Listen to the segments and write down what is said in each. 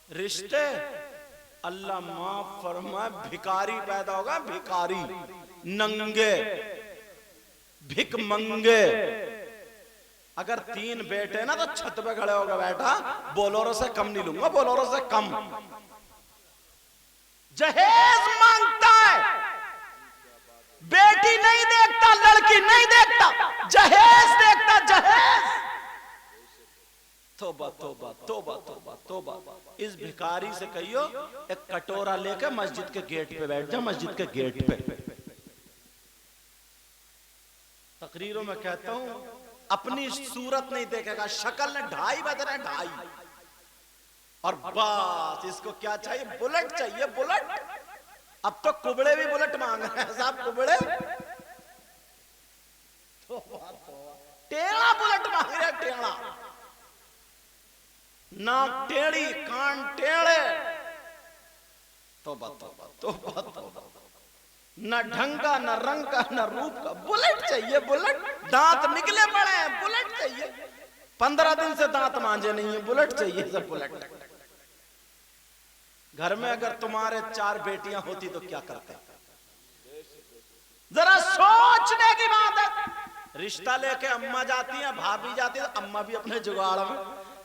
रिश्ते अल्लाह माफ फरमाए, भिखारी पैदा होगा, भिखारी, नंगे, भिक मंगे। अगर 3 बेटे ना तो छत पे खड़े होगा, बेटा बोलोरो से कम नहीं लूंगा, बोलोरो से कम। जहेज मांगता है, बेटी नहीं देखता, लड़की नहीं देखता, जहेज देखता, जहेज। तोबा तोबा तोबा तोबा तोबा। इस भिखारी से कहियो एक कटोरा लेकर मस्जिद के गेट पे बैठ जा, मस्जिद के गेट पे। तकरीरों में कहता हूं, अपनी सूरत नहीं देखेगा, शक्ल ने 2.5 बज रहे, 2.5, और बस इसको क्या चाहिए, बुलेट चाहिए, बुलेट। अब तो कुबड़े भी बुलेट मांग रहे हैं साहब, कुबड़े टेढ़ा बुलेट मांग रहे हैं, टेढ़ा, नाक टेढ़ी, कान टेढ़े। तौबा तौबा तौबा तौबा। न ढंग का, न रंग का, न रूप का, बुलेट चाहिए, बुलेट। दांत निकले पड़े हैं, बुलेट चाहिए। 15 दिन से दांत मांजे नहीं है, बुलेट चाहिए, सब बुलेट। घर में अगर तुम्हारे 4 बेटियां होती तो क्या करते? जरा सोचने की बात है। रिश्ता लेके अम्मा जाती है, भाभी जाती है, अम्मा भी अपने जुगाड़ में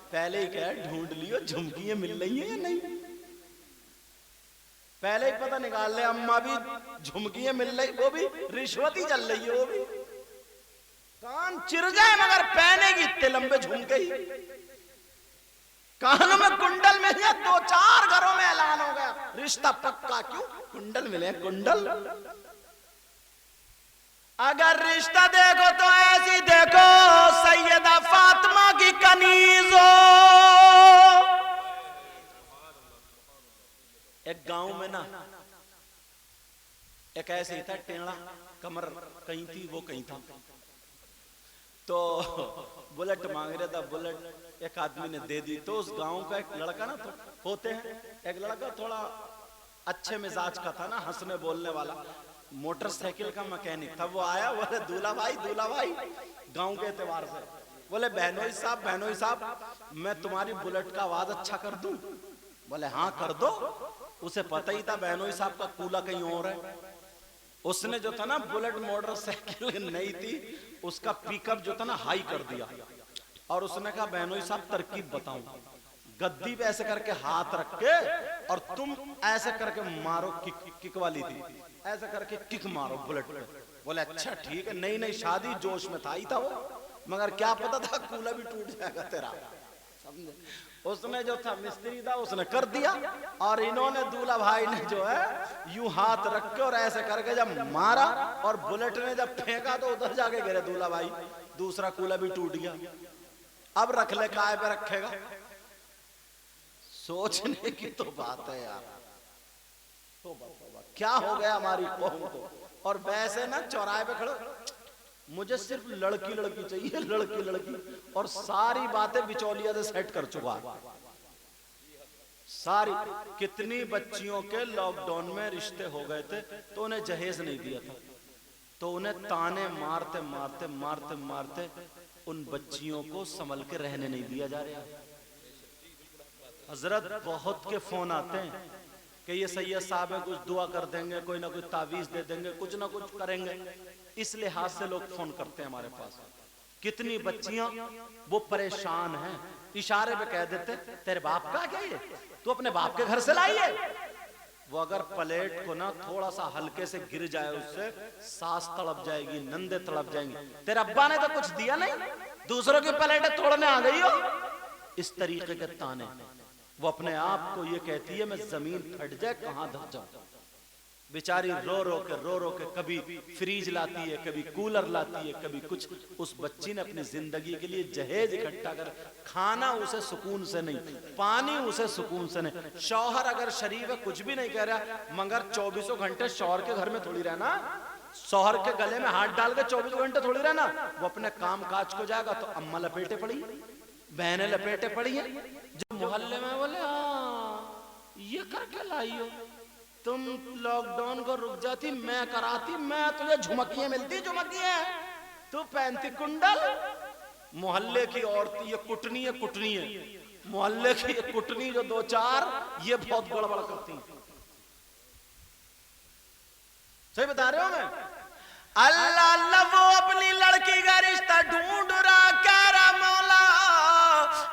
पहले ही क्या ढूंढ लियो, झुमकियां मिल रही है या नहीं, पहले ही पता निकाल ले। अम्मा भी झुमकियां मिल रही, वो भी रिश्वत ही चल रही है, वो भी कान चिर जाए मगर पहनेगी इतने लंबे झुमके ही। कानों में कुंडल मिल गया, 2-4 घरों में ऐलान हो गया, रिश्ता पक्का। क्यों? कुंडल मिले, कुंडल। अगर रिश्ता देखो तो ऐसी देखो, सैयदा फातिमा की कनीज हो। एक गांव में ना एक ऐसे ही था, टेढ़ा, कमर कहीं थी, वो कहीं था। तो बुलेट मांग रहा था, बुलेट एक आदमी ने दे दी। तो उस गांव का एक लड़का ना, तो होते हैं, एक लड़का थोड़ा अच्छे मिजाज का था ना, हंसने बोलने वाला, मोटरसाइकिल का मैकेनिक था। वो आया, बोले दूल्हा भाई, गांव के एतबार से, बोले बहनोई साहब, मैं तुम्हारी बुलेट का आवाज अच्छा कर दूं? बोले हाँ कर दो। उसे पता ही था बहनोई साहब का कूला कहीं और है। उसने जो था ना, बुलेट मोटरसाइकिल नहीं थी, उसका पिकअप जो था ना हाई कर दिया, और उसने कहा बहनोई साहब तरकीब बताऊं, गद्दी पे ऐसे करके हाथ रख के और तुम ऐसे करके मारो, किक वाली थी, ऐसे करके किक मारो बुलेट पे। बोले अच्छा ठीक है। नहीं शादी जोश में था ही था वो, मगर क्या पता था कूला भी टूट जाएगा तेरा, समझे। उसने जो था मिस्त्री था, उसने कर दिया, और इन्होंने दूल्हा भाई ने जो है यूं हाथ रख के और ऐसे करके जब मारा, और बुलेट ने जब फेंका तो उधर जाके गिरे दूल्हा भाई, दूसरा कूला भी टूट गया। अब रख ले, काय पे रखेगा? सोचने की तो बात है यार। तो क्या हो गया हमारी कौम को। और वैसे ना चौराहे पे खड़े, मुझे सिर्फ लड़की चाहिए, लड़की, और सारी बातें बिचौलिया से सेट कर चुका है, सारी। कितनी बच्चियों के लॉकडाउन में रिश्ते हो गए थे तो उन्हें जहेज नहीं दिया था, तो उन्हें ताने मारते उन बच्चियों को संभल के रहने नहीं दिया जा रहा। हजरत बहुत के फोन आते हैं कि ये सैयद साहब है, कुछ दुआ कर देंगे, कोई ना कोई तावीज दे देंगे, कुछ ना कुछ करेंगे। इस लिहाज से लोग फोन करते हैं हमारे पास। कितनी बच्चियां वो परेशान हैं, इशारे पे कह देते तेरे बाप का क्या ये, तू अपने बाप के घर से लाई है। वो अगर प्लेट को ना थोड़ा सा हल्के से गिर जाए, उससे सास तड़प जाएगी, नंदे तड़प जाएंगी, तेरे अब्बा ने तो कुछ दिया नहीं, दूसरों की प्लेटें तोड़ने आ गई हो। इस तरीके के ताने। वो अपने आप को ये कहती है मैं जमीन फट जाए कहां धस जाऊं। बेचारी रो रो के कभी फ्रीज लाती है, कभी कूलर लाती है, कभी कुछ। उस बच्ची ने अपनी जिंदगी के लिए जहेज इकट्ठा कर, खाना उसे सुकून से नहीं, पानी उसे सुकून से नहीं। शौहर अगर शरीफ है कुछ भी नहीं कह रहा, मगर 24 घंटे शौहर के घर में थोड़ी रहना, शौहर के गले में हाथ डाल के 24 घंटे थोड़ी रहना। वो अपने काम काज को जाएगा तो अम्मा लपेटे पड़ी, बहनें लपेटे पड़ी है, जो मोहल्ले में बोले हाँ ये करके लाई हो तुम, लॉकडाउन को रुक जाती मैं कराती, मैं तुझे झुमकियां मिलती, झुमकियां तू पहनती कुंडल। मोहल्ले की औरत ये कुटनी है, मोहल्ले की कुटनी जो दो चार, ये बहुत गड़बड़ करती हैं। सही बता रहे हो मैं? अल्लाह अल्लाह वो अपनी लड़की का रिश्ता ढूंढ रहा, कह रहा मौला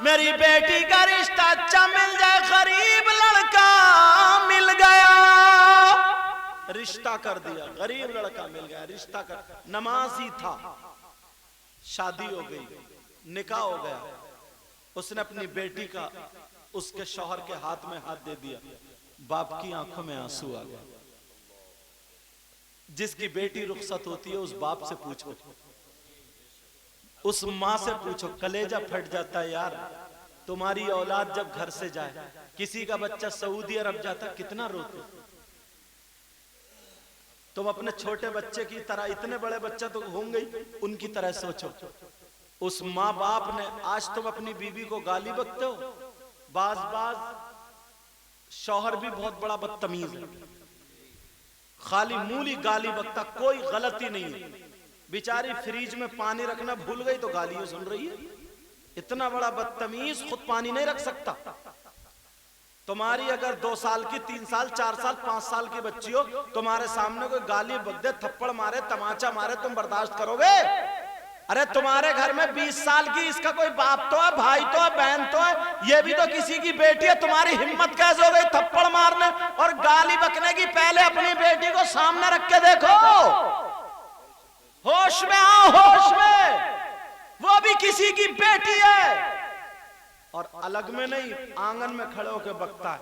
मेरी बेटी का रिश्ता अच्छा मिल जाए। गरीब लड़का मिल गया, रिश्ता कर दिया। गरीब लड़का मिल गया, रिश्ता कर। नमाजी था, शादी हो गई, निकाह हो गया। उसने अपनी बेटी का उसके शौहर के हाथ में हाथ दे दिया। बाप की आंखों में आंसू आ गए। जिसकी बेटी रुखसत होती है उस बाप से पूछो, उस माँ से पूछो, कलेजा फट जाता है यार। तुम्हारी औलाद जब घर से जाए, किसी का बच्चा सऊदी अरब जाता कितना रोते। तुम अपने छोटे बच्चे की तरह, इतने बड़े बच्चा तो होंगे ही, उनकी तरह सोचो। उस माँ बाप ने, आज तुम अपनी बीवी को गाली बकते हो। बाज शौहर भी बहुत बड़ा बदतमीज है, खाली मूली गाली बकता, कोई गलती नहीं है। बेचारी फ्रिज में पानी रखना भूल गई तो गालियां सुन रही है। इतना बड़ा बदतमीज, खुद पानी नहीं रख सकता। तुम्हारी अगर 2 साल की, 3 साल, 4 साल, 5 साल की बच्ची हो, तुम्हारे सामने कोई गाली बक दे, थप्पड़ मारे, तमाचा मारे, तुम बर्दाश्त करोगे? अरे तुम्हारे घर में 20 साल की, इसका कोई बाप तो है, भाई तो है, बहन तो है, ये भी तो किसी की बेटी है। तुम्हारी हिम्मत कैसे हो गई थप्पड़ मारने और गाली बकने की? पहले अपनी बेटी को सामने रख के देखो, होश में आओ, होश में। वो भी किसी की बेटी है। और अलग में नहीं, आंगन में खड़े होकर बकता है।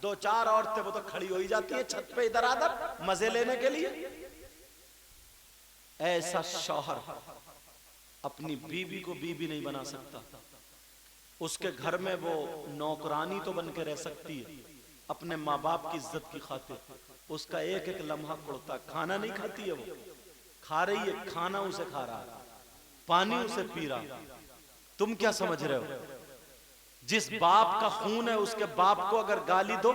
2-4 औरतें वो तो खड़ी हो ही जाती है छत पे इधर आधर मजे लेने के लिए। ऐसा शौहर अपनी बीवी को बीवी नहीं बना सकता। उसके घर में वो नौकरानी तो बन के रह सकती है, अपने माँ बाप की इज्जत की खातिर। उसका एक एक लम्हा कुड़ता। खाना नहीं खाती है वो, खा रही है, खाना उसे खा रहा है, पानी उसे पी रहा। तुम क्या समझ रहे हो? जिस बाप का खून है, उसके बाप को अगर गाली दो,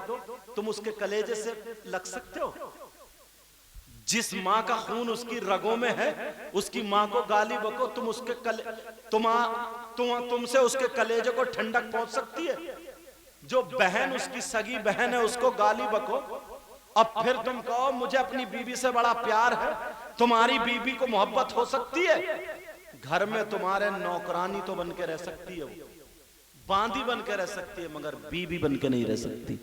तुम उसके कलेजे से लग सकते हो? जिस माँ का खून उसकी रगों में है, उसकी माँ को गाली बको, तुम उसके तुमसे उसके कलेजे को ठंडक पहुंच सकती है? जो बहन उसकी सगी बहन है, उसको गाली बको, अब फिर तुम कहो मुझे अपनी बीवी से बड़ा प्यार है। तुम्हारी बीवी को मोहब्बत हो सकती है? घर में तुम्हारे नौकरानी तो बन के रह सकती है, वो बांदी बन के रह सकती है, मगर बीवी बन के नहीं रह सकती।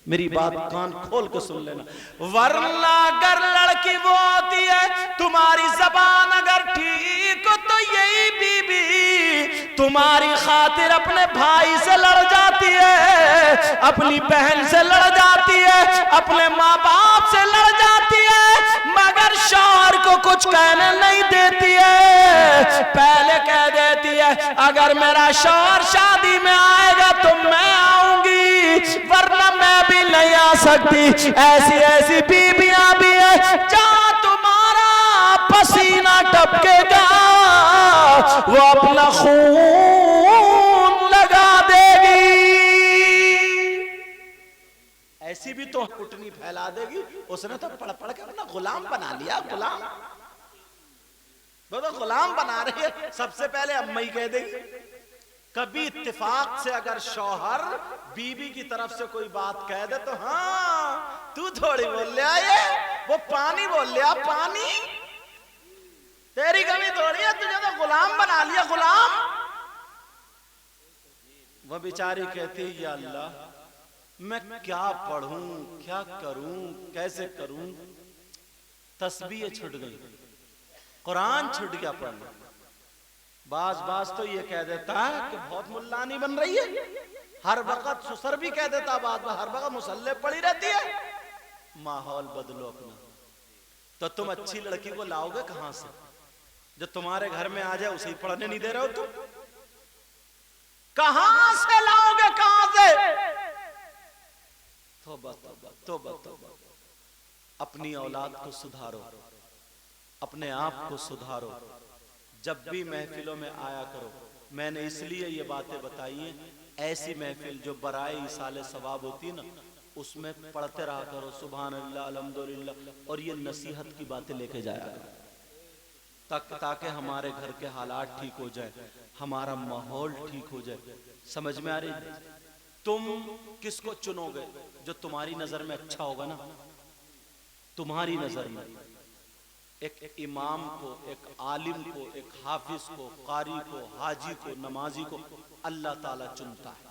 मेरी बात कान खोल के सुन लेना। वरना अगर लड़की वो होती है, तुम्हारी जबान अगर ठीक हो, तो यही बीबी तुम्हारी खातिर अपने भाई से लड़ जाती है, अपनी बहन से लड़ जाती है, अपने माँ बाप से लड़ जाती है, मगर शौहर को कुछ कहने नहीं देती है। पहले कह देती है अगर मेरा शौहर शादी में आएगा तो मैं आऊंगी, वरना मैं भी नहीं आ सकती। ऐसी ऐसी बीबियां भी है जहां तुम्हारा पसीना टपकेगा, वो अपना खून लगा देगी। ऐसी भी तो कुटनी फैला देगी। उसने तो पढ़ पढ़ के अपना गुलाम बना लिया। गुलाम, वो तो गुलाम बना रही है। सबसे पहले अम्मा ही कह देगी। कभी इत्तेफाक से अगर शौहर बीबी की तरफ से कोई बात कह दे तो हाँ तू थोड़ी बोल लिया, ये वो पानी बोल लिया, पानी, तेरी कमी थोड़ी है, तुझे तो गुलाम बना लिया, गुलाम। वह बेचारी कहती है या अल्लाह मैं क्या पढ़ूं, क्या करूं, कैसे करूं? तस्बीह छूट गई, कुरान छूट गया पढ़ना। बाज तो ये कह देता है कि बहुत मुल्लानी बन रही है, हर वक्त सुसर भी कह देता, बाज हर वक्त मुसल्ले पड़ी रहती है। माहौल बदलो अपना। तो तुम अच्छी लड़की को लाओगे कहां से? जो तुम्हारे घर में आ जाए उसे ही पढ़ने नहीं दे रहे हो तुम। कहां से लाओगे, कहां से? तौबा तौबा तौबा तौबा। अपनी औलाद को सुधारो, अपने आप को सुधारो। जब भी महफिलों में आया करो, मैंने इसलिए ये बातें बताई हैं, ऐसी महफिल जो बराए इसाले सवाब होती है ना, उसमें पढ़ते रहा करो सुभान अल्लाह, अल्हम्दुलिल्लाह, और ये नसीहत की बातें लेके जाया करो, ताकि हमारे घर के हालात ठीक हो जाए। हमारा माहौल ठीक हो जाए। समझ में आ रही है? तुम किसको चुनोगे? जो तुम्हारी नजर में अच्छा होगा ना। तुम्हारी नजर में एक इमाम को, एक आलिम को, एक हाफिज को, कारी को, हाजी को, नमाजी को अल्लाह ताला चुनता है।